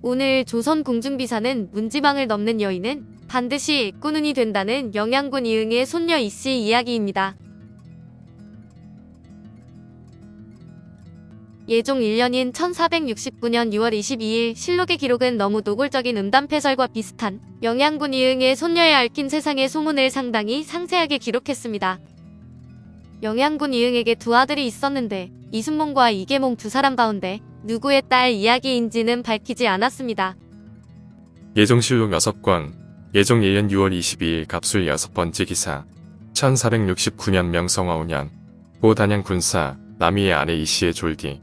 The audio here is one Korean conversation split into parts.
오늘 조선 공중비사는 문지방을 넘는 여인은 반드시 꾸눈이 된다는 영양군 이응의 손녀 이씨 이야기입니다. 예종 1년인 1469년 6월 22일 실록의 기록은 너무 노골적인 음담패설과 비슷한 영양군 이응의 손녀에 얽힌 세상의 소문을 상당히 상세하게 기록했습니다. 영양군 이응에게 두 아들이 있었는데 이순몽과 이계몽 두 사람 가운데 누구의 딸 이야기인지는 밝히지 않았습니다. 예종실록 6권 예종 1년 6월 22일 갑술 6번째 기사 1469년 명성화 5년 고 단양 군사 남이의 아내 이씨의 졸디.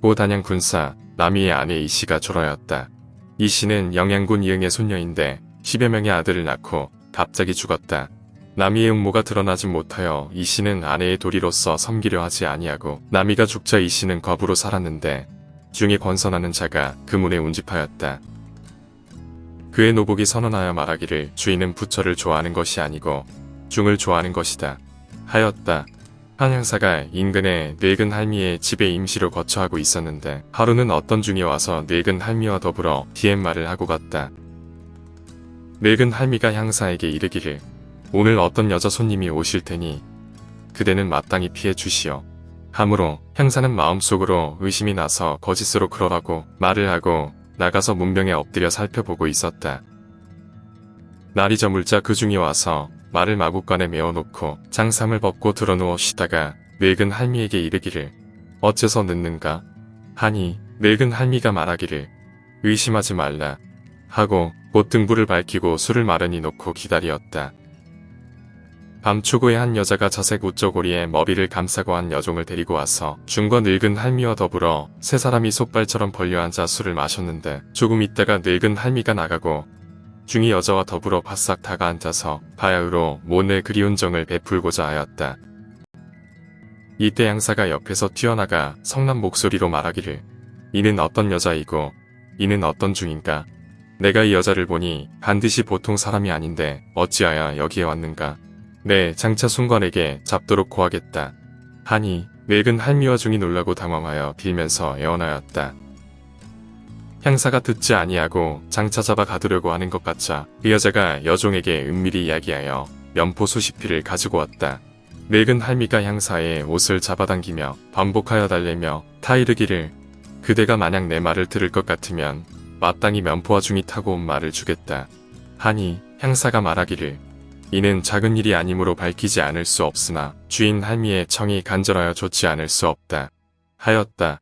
고 단양 군사 남이의 아내 이씨가 졸하였다. 이씨는 영양군 이응의 손녀인데 10여 명의 아들을 낳고 갑자기 죽었다. 남이의 음모가 드러나지 못하여 이씨는 아내의 도리로서 섬기려 하지 아니하고 남이가 죽자 이씨는 과부로 살았는데 중에 권선하는 자가 그 문에 운집하였다. 그의 노복이 선언하여 말하기를 주인은 부처를 좋아하는 것이 아니고 중을 좋아하는 것이다 하였다. 한 형사가 인근에 늙은 할미의 집에 임시로 거처하고 있었는데 하루는 어떤 중이 와서 늙은 할미와 더불어 비행말을 하고 갔다. 늙은 할미가 형사에게 이르기를 오늘 어떤 여자 손님이 오실 테니 그대는 마땅히 피해 주시오. 하므로 형사는 마음속으로 의심이 나서 거짓으로 그러라고 말을 하고 나가서 문병에 엎드려 살펴보고 있었다. 날이 저물자 그 중이 와서 말을 마구간에 메어놓고 장삼을 벗고 드러누워 쉬다가 늙은 할미에게 이르기를 어째서 늦는가 하니 늙은 할미가 말하기를 의심하지 말라 하고 곧 등불을 밝히고 술을 마련히 놓고 기다리었다. 밤 초고에 한 여자가 자색 우쩌고리에 머리를 감싸고 한 여종을 데리고 와서 중과 늙은 할미와 더불어 세 사람이 솥발처럼 벌려앉아 술을 마셨는데 조금 있다가 늙은 할미가 나가고 중이 여자와 더불어 바싹 다가앉아서 바야흐로 모내 그리운 정을 베풀고자 하였다. 이때 양사가 옆에서 뛰어나가 성난 목소리로 말하기를 이는 어떤 여자이고 이는 어떤 중인가. 내가 이 여자를 보니 반드시 보통 사람이 아닌데 어찌하여 여기에 왔는가. 네 장차 순관에게 잡도록 고하겠다 하니 늙은 할미와 중이 놀라고 당황하여 빌면서 애원하였다. 향사가 듣지 아니하고 장차 잡아 가두려고 하는 것 같자 그 여자가 여종에게 은밀히 이야기하여 면포 수십 피를 가지고 왔다. 늙은 할미가 향사의 옷을 잡아당기며 반복하여 달래며 타이르기를 그대가 만약 내 말을 들을 것 같으면 마땅히 면포와 중이 타고 온 말을 주겠다 하니 향사가 말하기를 이는 작은 일이 아니므로 밝히지 않을 수 없으나 주인 할미의 청이 간절하여 좋지 않을 수 없다 하였다.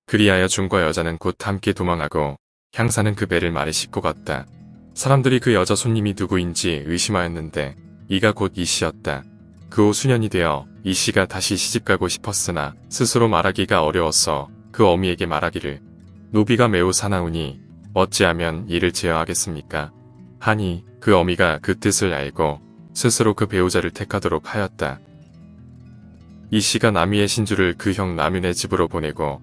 그리하여 중과 여자는 곧 함께 도망하고 향사는 그 배를 말에 싣고 갔다. 사람들이 그 여자 손님이 누구인지 의심하였는데 이가 곧 이씨였다. 그 후 수년이 되어 이씨가 다시 시집가고 싶었으나 스스로 말하기가 어려워서 그 어미에게 말하기를 노비가 매우 사나우니 어찌하면 이를 제어하겠습니까 하니 그 어미가 그 뜻을 알고 스스로 그 배우자를 택하도록 하였다. 이씨가 남이의 신주를 그 형 남윤의 집으로 보내고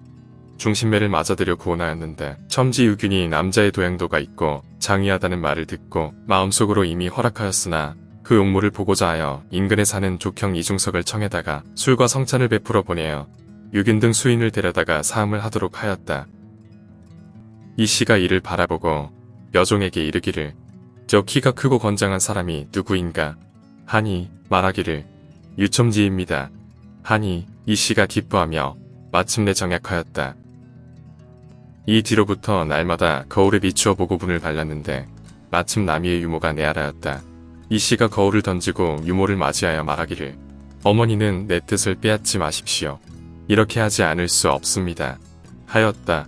중신매를 맞아들여 구원하였는데 첨지유균이 남자의 도양도가 있고 장위하다는 말을 듣고 마음속으로 이미 허락하였으나 그 용모를 보고자 하여 인근에 사는 족형 이중석을 청에다가 술과 성찬을 베풀어 보내어 유균 등 수인을 데려다가 사음을 하도록 하였다. 이씨가 이를 바라보고 여종에게 이르기를 저 키가 크고 건장한 사람이 누구인가 하니 말하기를 유첨지입니다 하니 이씨가 기뻐하며 마침내 정약하였다. 이 뒤로부터 날마다 거울에 비추어 보고 분을 발랐는데 마침 남이의 유모가 내알아였다. 이씨가 거울을 던지고 유모를 맞이하여 말하기를 어머니는 내 뜻을 빼앗지 마십시오. 이렇게 하지 않을 수 없습니다 하였다.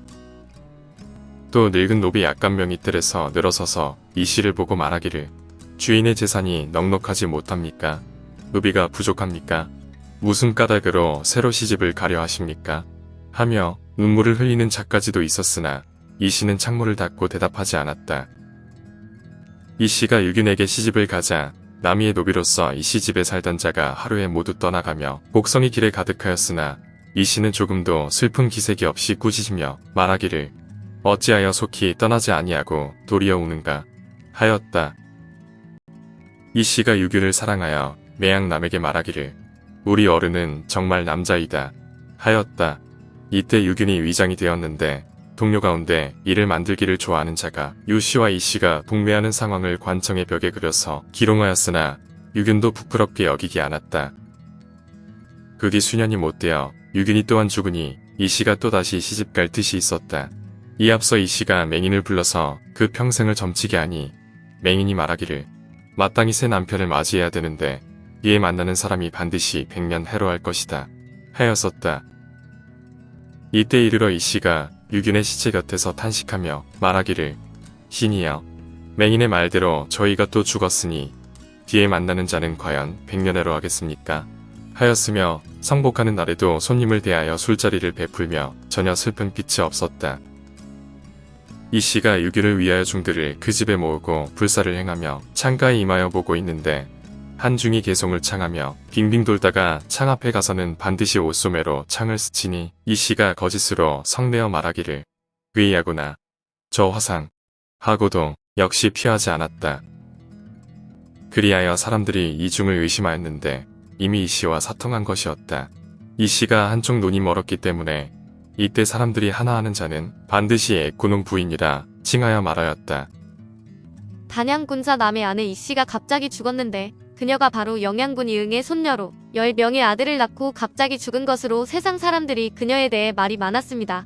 또 늙은 노비 약간명이 뜰에서 늘어서서 이씨를 보고 말하기를 주인의 재산이 넉넉하지 못합니까? 노비가 부족합니까? 무슨 까닭으로 새로 시집을 가려 하십니까? 하며 눈물을 흘리는 자까지도 있었으나 이씨는 창문을 닫고 대답하지 않았다. 이씨가 유균에게 시집을 가자 남이의 노비로서 이씨 집에 살던 자가 하루에 모두 떠나가며 복성이 길에 가득하였으나 이씨는 조금도 슬픈 기색이 없이 꾸짖으며 말하기를 어찌하여 속히 떠나지 아니하고 도리어 우는가 하였다. 이씨가 유균을 사랑하여 매양 남에게 말하기를 우리 어른은 정말 남자이다 하였다. 이때 유균이 위장이 되었는데 동료 가운데 일을 만들기를 좋아하는 자가 유 씨와 이 씨가 동매하는 상황을 관청의 벽에 그려서 기롱하였으나 유균도 부끄럽게 여기지 않았다. 그 뒤 수년이 못되어 유균이 또한 죽으니 이 씨가 또다시 시집갈 뜻이 있었다. 이 앞서 이 씨가 맹인을 불러서 그 평생을 점치게 하니 맹인이 말하기를 마땅히 새 남편을 맞이해야 되는데 이에 만나는 사람이 반드시 100년 해로할 것이다 하였었다. 이때 이르러 이 씨가 유균의 시체 곁에서 탄식하며 말하기를 신이여 맹인의 말대로 저희가 또 죽었으니 뒤에 만나는 자는 과연 100년해로 하겠습니까? 하였으며 성복하는 날에도 손님을 대하여 술자리를 베풀며 전혀 슬픈 빛이 없었다. 이 씨가 유균을 위하여 중들을 그 집에 모으고 불사를 행하며 창가에 임하여 보고 있는데 한중이 개송을 창하며 빙빙 돌다가 창 앞에 가서는 반드시 옷소매로 창을 스치니 이 씨가 거짓으로 성내어 말하기를 의아구나 저 화상 하고도 역시 피하지 않았다. 그리하여 사람들이 이중을 의심하였는데 이미 이 씨와 사통한 것이었다. 이 씨가 한쪽 눈이 멀었기 때문에 이때 사람들이 하나하는 자는 반드시 애꾸는 부인이라 칭하여 말하였다. 단양군사 남의 아내 이 씨가 갑자기 죽었는데 그녀가 바로 영양군 이응의 손녀로 10명의 아들을 낳고 갑자기 죽은 것으로 세상 사람들이 그녀에 대해 말이 많았습니다.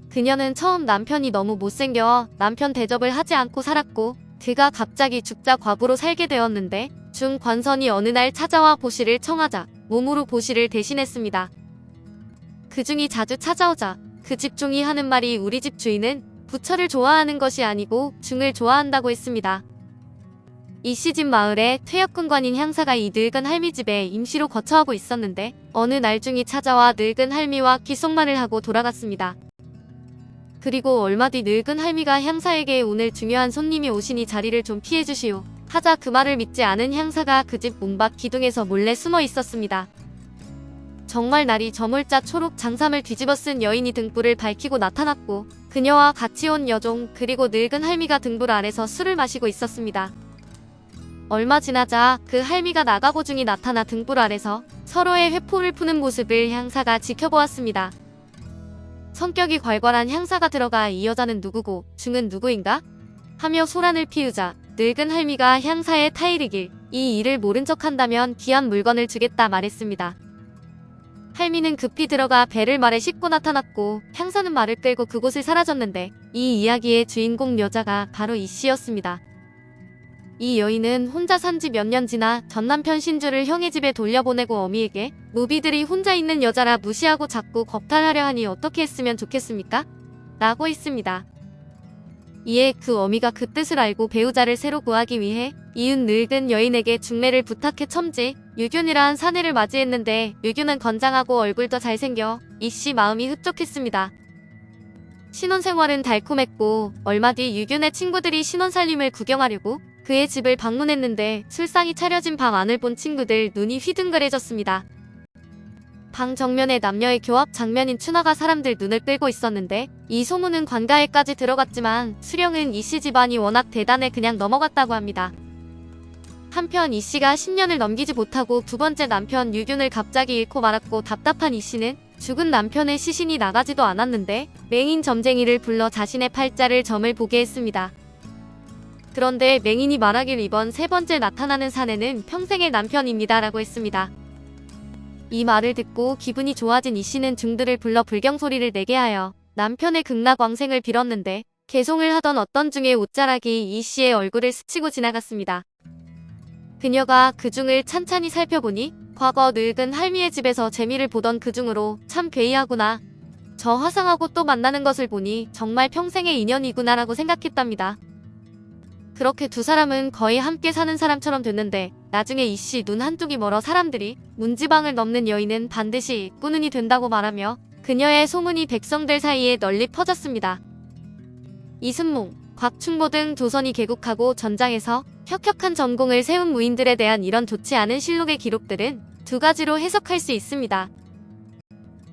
그녀는 처음 남편이 너무 못생겨 남편 대접을 하지 않고 살았고 그가 갑자기 죽자 과부로 살게 되었는데 중관선이 어느 날 찾아와 보시를 청하자 몸으로 보시를 대신했습니다. 그 중이 자주 찾아오자 그 집 중이 하는 말이 우리 집 주인은 부처를 좋아하는 것이 아니고 중을 좋아한다고 했습니다. 이 씨 집 마을에 퇴역군관인 향사가 이 늙은 할미 집에 임시로 거처하고 있었는데 어느 날 중이 찾아와 늙은 할미와 귓속말을 하고 돌아갔습니다. 그리고 얼마 뒤 늙은 할미가 향사에게 오늘 중요한 손님이 오시니 자리를 좀 피해주시오 하자 그 말을 믿지 않은 향사가 그 집 문밖 기둥에서 몰래 숨어 있었습니다. 정말 날이 저물자 초록 장삼을 뒤집어 쓴 여인이 등불을 밝히고 나타났고 그녀와 같이 온 여종 그리고 늙은 할미가 등불 아래서 술을 마시고 있었습니다. 얼마 지나자 그 할미가 나가고 중이 나타나 등불 아래서 서로의 회포를 푸는 모습을 향사가 지켜보았습니다. 성격이 괄괄한 향사가 들어가 이 여자는 누구고 중은 누구인가? 하며 소란을 피우자 늙은 할미가 향사의 타이르길 이 일을 모른 척한다면 귀한 물건을 주겠다 말했습니다. 할미는 급히 들어가 배를 말에 싣고 나타났고 향사는 말을 끌고 그곳을 사라졌는데 이 이야기의 주인공 여자가 바로 이 씨였습니다. 이 여인은 혼자 산 지 몇 년 지나 전 남편 신주를 형의 집에 돌려보내고 어미에게 무비들이 혼자 있는 여자라 무시하고 자꾸 겁탈하려 하니 어떻게 했으면 좋겠습니까? 라고 했습니다. 이에 그 어미가 그 뜻을 알고 배우자를 새로 구하기 위해 이웃 늙은 여인에게 중매를 부탁해 첨지 유균이란 사내를 맞이했는데 유균은 건장하고 얼굴도 잘생겨 이 씨 마음이 흡족했습니다. 신혼생활은 달콤했고 얼마 뒤 유균의 친구들이 신혼살림을 구경하려고 그의 집을 방문했는데 술상이 차려진 방 안을 본 친구들 눈이 휘둥그레졌습니다. 방 정면에 남녀의 교합 장면인 춘하가 사람들 눈을 끌고 있었는데 이 소문은 관가에까지 들어갔지만 수령은 이 씨 집안이 워낙 대단해 그냥 넘어갔다고 합니다. 한편 이 씨가 10년을 넘기지 못하고 두 번째 남편 유균을 갑자기 잃고 말았고 답답한 이 씨는 죽은 남편의 시신이 나가지도 않았는데 맹인 점쟁이를 불러 자신의 팔자를 점을 보게 했습니다. 그런데 맹인이 말하길 이번 세 번째 나타나는 사내는 평생의 남편입니다 라고 했습니다. 이 말을 듣고 기분이 좋아진 이 씨는 중들을 불러 불경소리를 내게 하여 남편의 극락왕생을 빌었는데 개송을 하던 어떤 중의 옷자락이 이 씨의 얼굴을 스치고 지나갔습니다. 그녀가 그 중을 찬찬히 살펴보니 과거 늙은 할미의 집에서 재미를 보던 그 중으로 참 괴이하구나. 저 화상하고 또 만나는 것을 보니 정말 평생의 인연이구나 라고 생각했답니다. 그렇게 두 사람은 거의 함께 사는 사람처럼 됐는데 나중에 이 씨 눈 한쪽이 멀어 사람들이 문지방을 넘는 여인은 반드시 꾸눈이 된다고 말하며 그녀의 소문이 백성들 사이에 널리 퍼졌습니다. 이순몽, 곽충보 등 조선이 개국하고 전장에서 혁혁한 전공을 세운 무인들에 대한 이런 좋지 않은 실록의 기록들은 두 가지로 해석할 수 있습니다.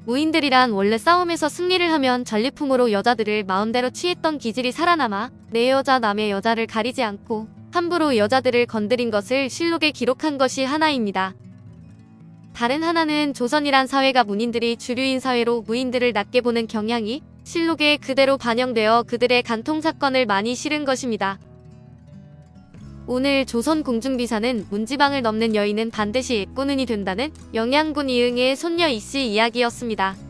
무인들이란 원래 싸움에서 승리를 하면 전리품으로 여자들을 마음대로 취했던 기질이 살아남아 내 여자 남의 여자를 가리지 않고 함부로 여자들을 건드린 것을 실록에 기록한 것이 하나입니다. 다른 하나는 조선이란 사회가 문인들이 주류인 사회로 무인들을 낮게 보는 경향이 실록에 그대로 반영되어 그들의 간통 사건을 많이 실은 것입니다. 오늘 조선 공중비사는 문지방을 넘는 여인은 반드시 애꼬눈이 된다는 영양군 이응의 손녀 이씨 이야기였습니다.